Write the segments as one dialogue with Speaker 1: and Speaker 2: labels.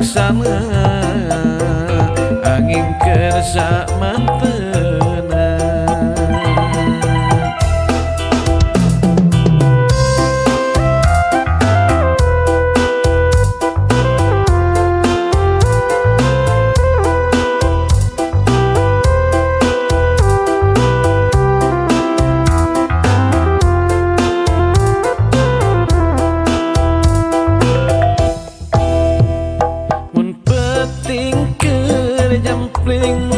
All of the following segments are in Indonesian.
Speaker 1: laksana angin kersa mantena. Jampling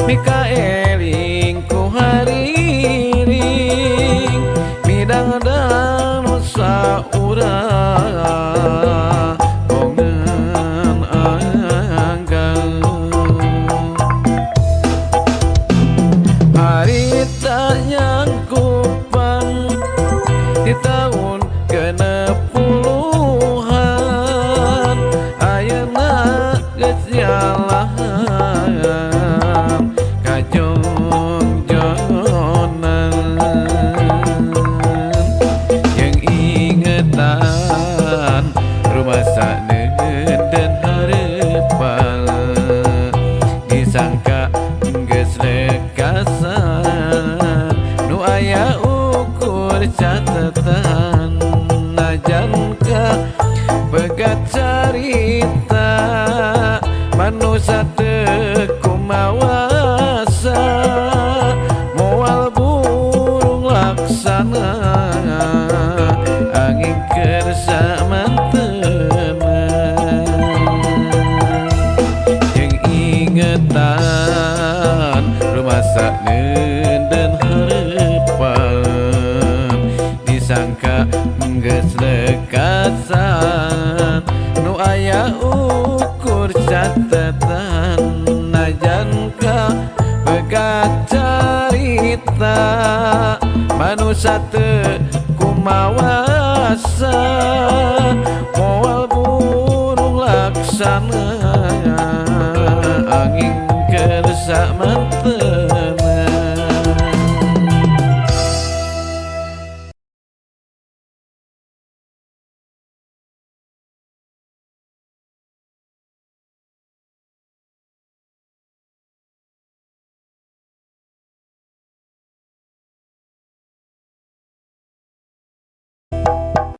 Speaker 1: Mikaeling ku hariring midang dan saurang kongen anggal harita nyangkupan di tahun ke-60-an ayeuna geus jalahan kajongjonan yang ingetan rumah saneun dan hareupan disangka geus lekasan nu aya ukur catetan najan ka pegat carita manusia teu kumawasa moal burung laksana angin kersa mantena yang ingetan rumah saneun dan hareupan disangka geus lekasan nu aya ukur catetan najan ka pegat carita manusia teu kumawasa moal burung laksana angin kersa mantena.